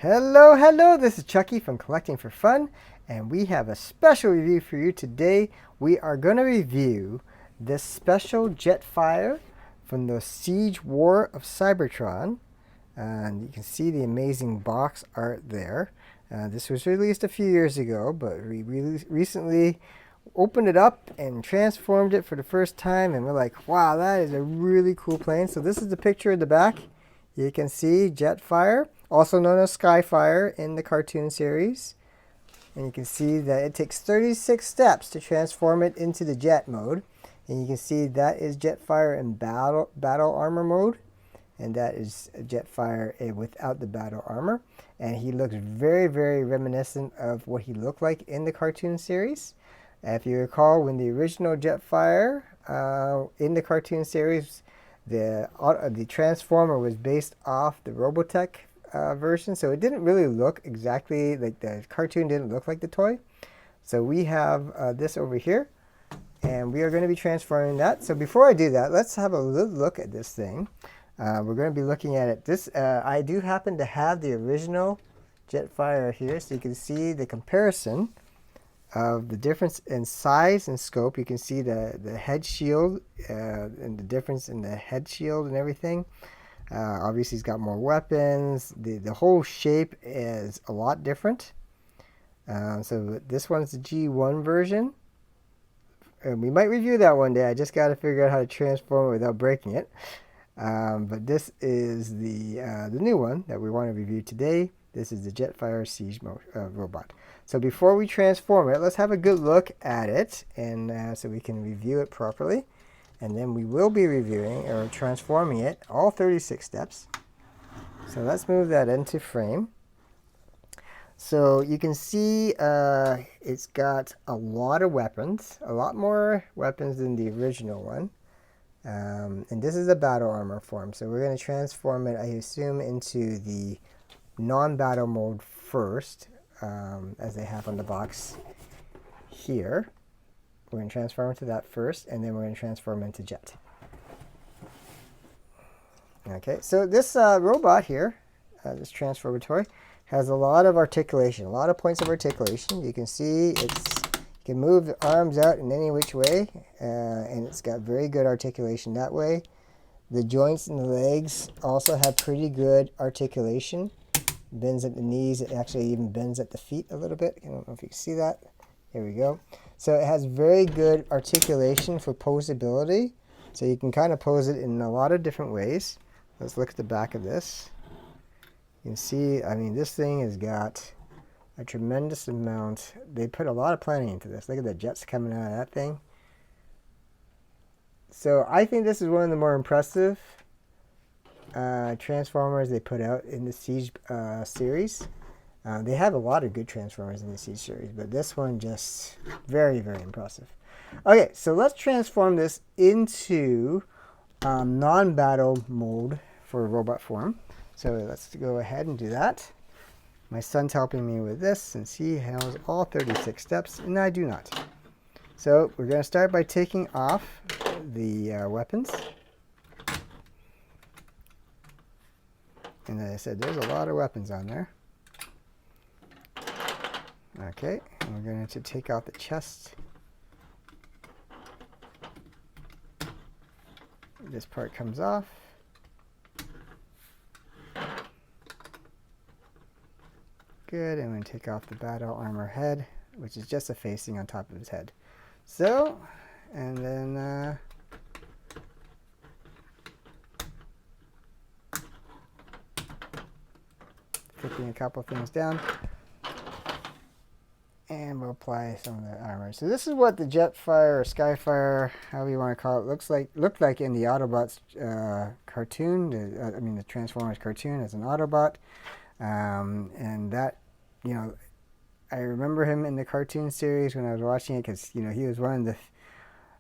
Hello, this is Chucky from Collecting for Fun, and we have a special review for you today. We are going to review this special Jetfire from the Seige War of Cybertron. And you can see the amazing box art there. This was released a few years ago, but we recently opened it up and transformed it for the first time, and we're like, wow, that is a really cool plane. So this is the picture of the back. You can see Jetfire, also known as Skyfire in the cartoon series. And you can see that it takes 36 steps to transform it into the jet mode. And you can see that is Jetfire in battle armor mode. And that is Jetfire without the battle armor. And he looks very, very reminiscent of what he looked like in the cartoon series. If you recall, when the original Jetfire in the cartoon series, the Transformer was based off the Robotech version, so it didn't really look exactly like the cartoon. Didn't look like the toy. So we have this over here, and we are going to be transforming that. So before I do that, let's have a little look at this thing. We're going to be looking at it. I do happen to have the original Jetfire here, so you can see the comparison of the difference in size and scope. You can see the head shield and the difference in the head shield and everything. Obviously he's got more weapons. The whole shape is a lot different. So this one's the G1 version. And we might review that one day. I just got to figure out how to transform it without breaking it. But this is the new one that we want to review today. This is the Jetfire Seige robot. So before we transform it, let's have a good look at it, and so we can review it properly. And then we will be reviewing or transforming it, all 36 steps. So let's move that into frame. So you can see it's got a lot of weapons, a lot more weapons than the original one. And this is a battle armor form. So we're going to transform it, I assume, into the non-battle mode first, as they have on the box here. We're going to transform into that first, and then we're going to transform into Jet. Okay, so this robot here, this transformer toy, has a lot of articulation, a lot of points of articulation. You can see you can move the arms out in any which way, and it's got very good articulation that way. The joints in the legs also have pretty good articulation. Bends at the knees. It actually even bends at the feet a little bit. I don't know if you can see that. There we go. So it has very good articulation for posability. So you can kind of pose it in a lot of different ways. Let's look at the back of this. You can see, I mean, this thing has got a tremendous amount. They put a lot of planning into this. Look at the jets coming out of that thing. So I think this is one of the more impressive Transformers they put out in the Seige series. They have a lot of good Transformers in the Seige series, but this one just very, very impressive. Okay, so let's transform this into non-battle mode for robot form. So let's go ahead and do that. My son's helping me with this since he has all 36 steps, and I do not. So we're going to start by taking off the weapons. And as I said, there's a lot of weapons on there. Okay, and we're going to take out the chest. This part comes off. Good, and we're going to take off the battle armor head, which is just a facing on top of his head. So, and then flipping a couple things down, and we'll apply some of the armor. So this is what the Jetfire or Skyfire, however you want to call it, looked like in the Autobots cartoon. The Transformers cartoon as an Autobot, and that, you know, I remember him in the cartoon series when I was watching it, because, you know, he was one of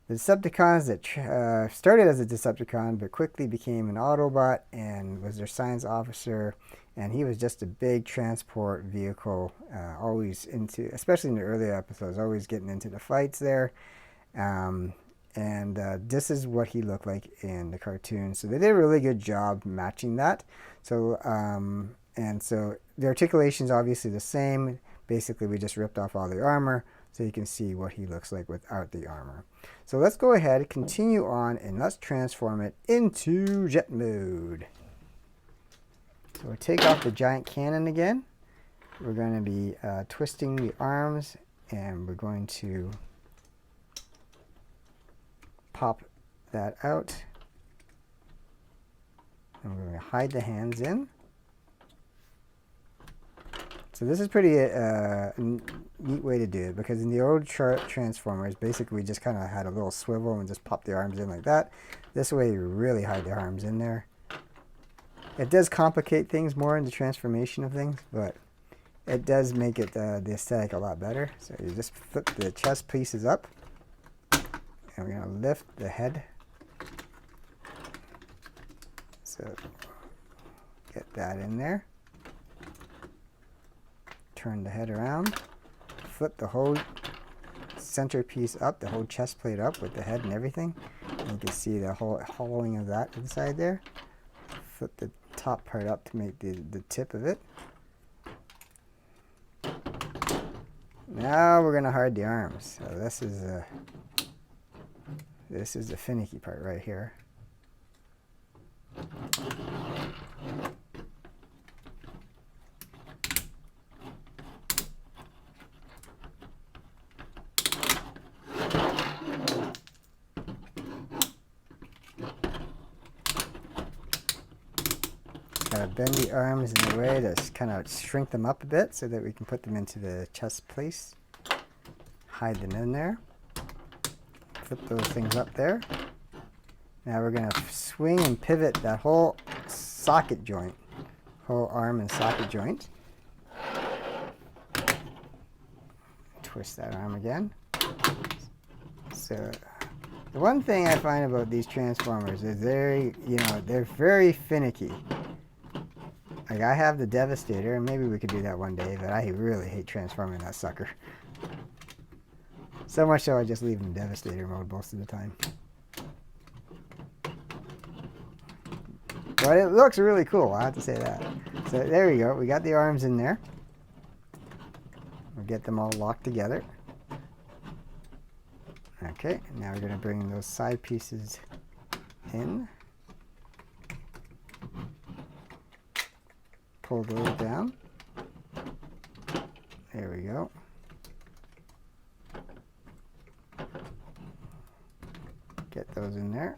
the Decepticons that started as a Decepticon but quickly became an Autobot and was their science officer. And he was just a big transport vehicle, always into, especially in the earlier episodes, always getting into the fights there. And this is what he looked like in the cartoon. So they did a really good job matching that. So And so the articulation is obviously the same. Basically, we just ripped off all the armor so you can see what he looks like without the armor. So let's go ahead, continue on, and let's transform it into jet mode. So we'll take off the giant cannon again. We're going to be twisting the arms, and we're going to pop that out. And we're going to hide the hands in. So this is pretty neat way to do it, because in the old Transformers, basically we just kind of had a little swivel and just pop the arms in like that. This way you really hide the arms in there. It does complicate things more in the transformation of things, but it does make it the aesthetic a lot better. So you just flip the chest pieces up, and we're going to lift the head. So get that in there. Turn the head around, flip the whole centerpiece up, the whole chest plate up with the head and everything. And you can see the whole hollowing of that inside there. Flip the top part up to make the tip of it. Now we're going to hide the arms. So this is the finicky part right here. Gotta bend the arms in a way to kind of shrink them up a bit so that we can put them into the chest place. Hide them in there. Flip those things up there. Now we're going to swing and pivot that whole socket joint, whole arm and socket joint. Twist that arm again. So the one thing I find about these Transformers is they're very finicky. Like, I have the Devastator, and maybe we could do that one day, but I really hate transforming that sucker. So much so I just leave him in Devastator mode most of the time. But it looks really cool, I have to say that. So there we go, we got the arms in there. We'll get them all locked together. Okay, now we're going to bring those side pieces in. Pull those down. There we go. Get those in there.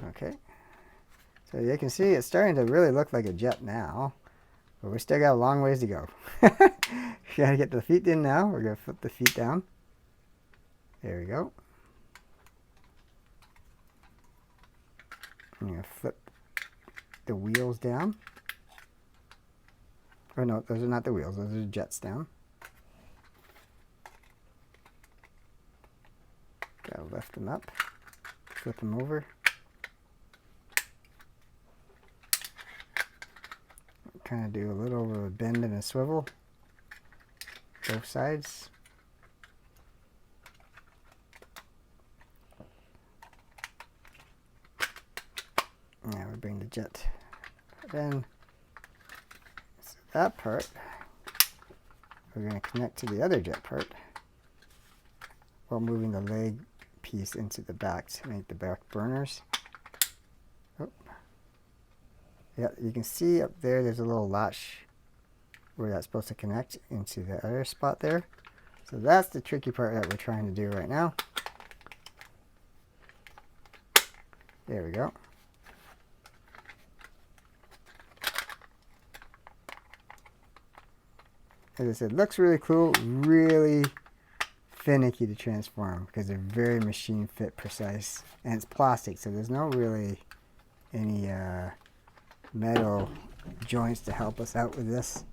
Okay. So you can see it's starting to really look like a jet now, but we still got a long ways to go. Gotta get the feet in now. We're gonna flip the feet down. There we go. I'm gonna flip the wheels down. Oh no, those are not the wheels, those are the jets down. Gotta lift them up, flip them over. Kind of do a little of a bend and a swivel, both sides. Now we bring the jet in. So that part we're going to connect to the other jet part while moving the leg piece into the back to make the back burners. Oh. Yeah, you can see up there there's a little latch where that's supposed to connect into the other spot there. So that's the tricky part that we're trying to do right now. There we go. As I said, looks really cool, really finicky to transform because they're very machine fit precise, and it's plastic, so there's no really any metal joints to help us out with this.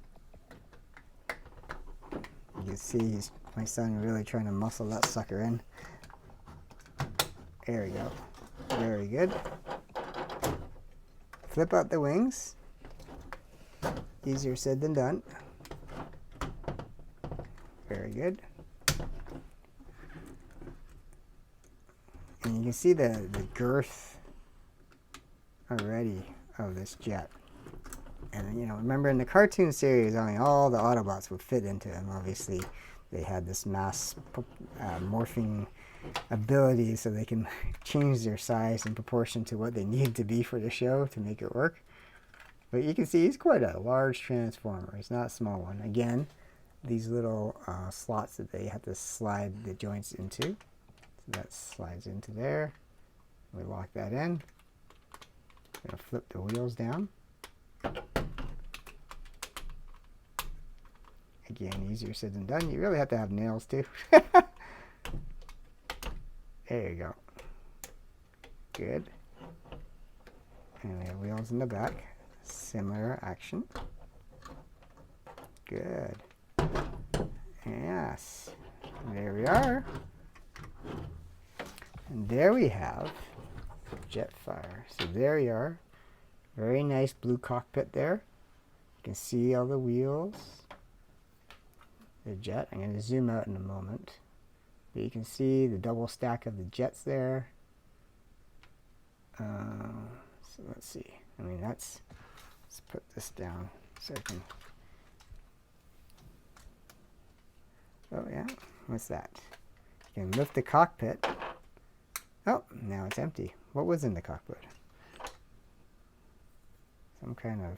You can see my son really trying to muscle that sucker in. There we go. Very good. Flip out the wings. Easier said than done. Very good. And you can see the girth already of this jet. And you know, remember in the cartoon series, only all the Autobots would fit into him. Obviously, they had this mass morphing ability, so they can change their size in proportion to what they need to be for the show to make it work. But you can see he's quite a large transformer. He's not a small one. Again, these little slots that they have to slide the joints into. So that slides into there. We lock that in. We're going to flip the wheels down. Again, easier said than done. You really have to have nails too. There you go. Good. And we have wheels in the back. Similar action. Good. Yes. There we are. And there we have Jetfire. So there you are. Very nice blue cockpit there. You can see all the wheels. The jet. I'm going to zoom out in a moment. But you can see the double stack of the jets there. So let's see. I mean, let's put this down so I can. Oh yeah, what's that? You can lift the cockpit. Oh, now it's empty. What was in the cockpit? Some kind of,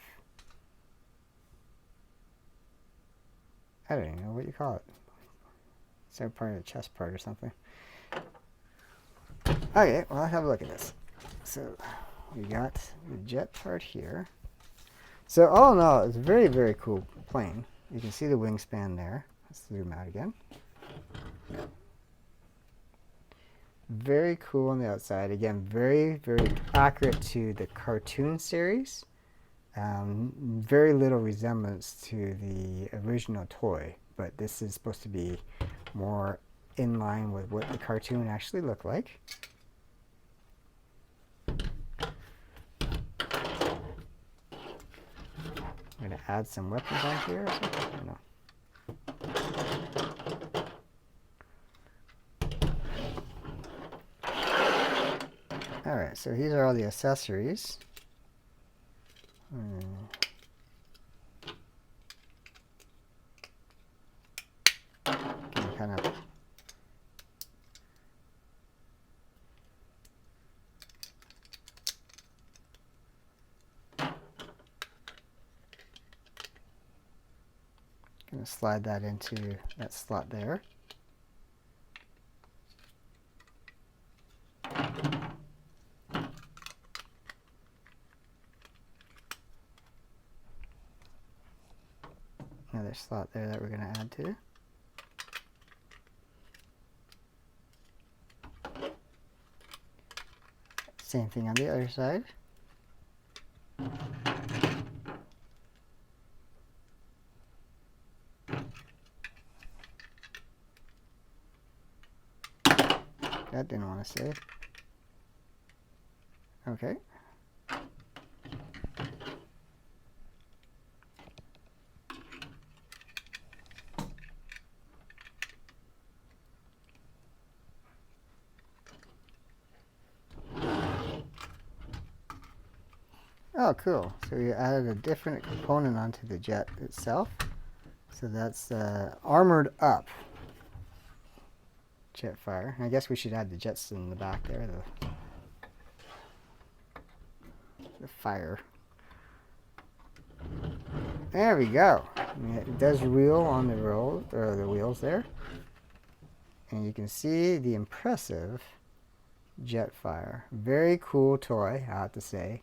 I don't even know what you call it. Is that part of the chest part or something? Okay, well, let's have a look at this. So we got the jet part here. So all in all, it's a very, very cool plane. You can see the wingspan there. Let's zoom out again. Very cool on the outside. Again, very, very accurate to the cartoon series. Very little resemblance to the original toy, but this is supposed to be more in line with what the cartoon actually looked like. I'm going to add some weapons on here or something? Or no? Alright, so these are all the accessories. Kind of going to slide that into that slot there. Another slot there that we're going to add to. Same thing on the other side. That didn't want to save. Okay. Oh, cool. So we added a different component onto the jet itself. So that's armored up Jetfire. I guess we should add the jets in the back there, the fire. There we go. It does wheel on the roll, or the wheels there. And you can see the impressive Jetfire. Very cool toy, I have to say.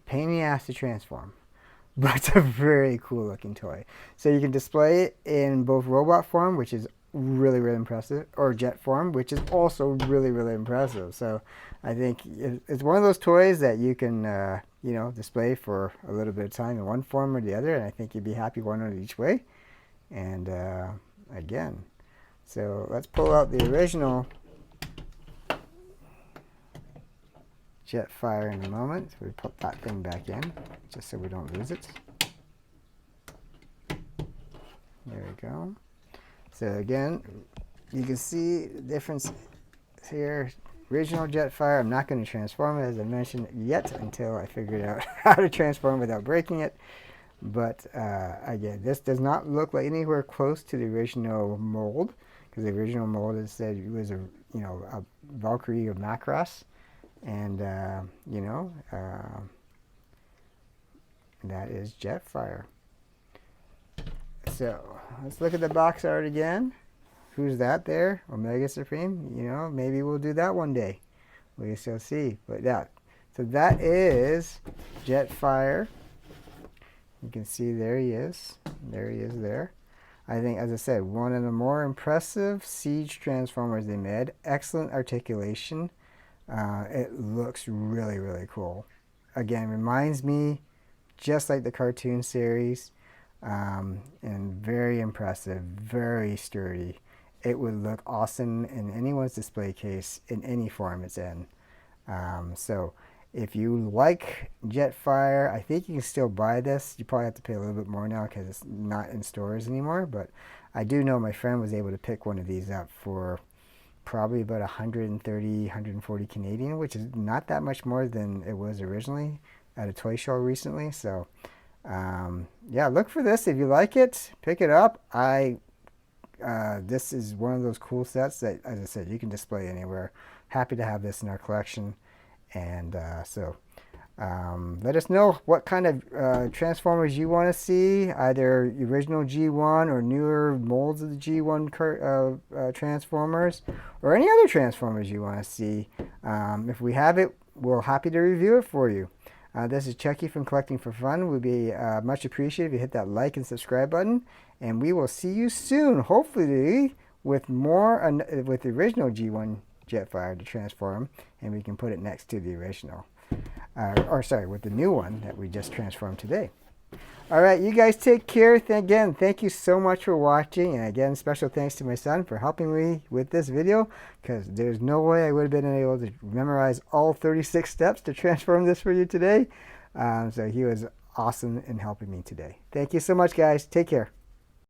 Pain in the ass to transform, but it's a very cool looking toy. So you can display it in both robot form, which is really, really impressive, or jet form, which is also really, really impressive. So I think it's one of those toys that you can, you know, display for a little bit of time in one form or the other, and I think you'd be happy one on each way. And again, so let's pull out the original Jetfire in a moment. So we put that thing back in, just so we don't lose it. There we go. So again, you can see the difference here. Original Jetfire, I'm not going to transform it, as I mentioned, yet, until I figured out how to transform without breaking it. But again, this does not look like anywhere close to the original mold, because the original mold is said it was a a Valkyrie of Macross, and that is Jetfire. So let's look at the box art again. Who's that there? Omega Supreme. Maybe we'll do that one day. We shall see. But yeah, so that is Jetfire. You can see there he is. There he is there. I think, as I said, one of the more impressive Seige transformers they made. Excellent articulation. It looks really, really cool. Again, reminds me just like the cartoon series, and very impressive, very sturdy. It would look awesome in anyone's display case in any form it's in. So if you like Jetfire, I think you can still buy this. You probably have to pay a little bit more now because it's not in stores anymore. But I do know my friend was able to pick one of these up for probably about 130, 140 Canadian, which is not that much more than it was originally at a toy show recently. So yeah, look for this. If you like it, pick it up. This is one of those cool sets that, as I said, you can display anywhere. Happy to have this in our collection. And so let us know what kind of transformers you want to see, either original G1 or newer molds of the G1 transformers, or any other transformers you want to see. If we have it, we're happy to review it for you. This is Chucky from Collecting for Fun. We'd be much appreciated if you hit that like and subscribe button. And we will see you soon, hopefully, with more with the original G1 Jetfire to transform, and we can put it next to the original. Sorry, with the new one that we just transformed today. All right, you guys take care. Again, thank you so much for watching. And again, special thanks to my son for helping me with this video, because there's no way I would have been able to memorize all 36 steps to transform this for you today. So he was awesome in helping me today. Thank you so much, guys. Take care.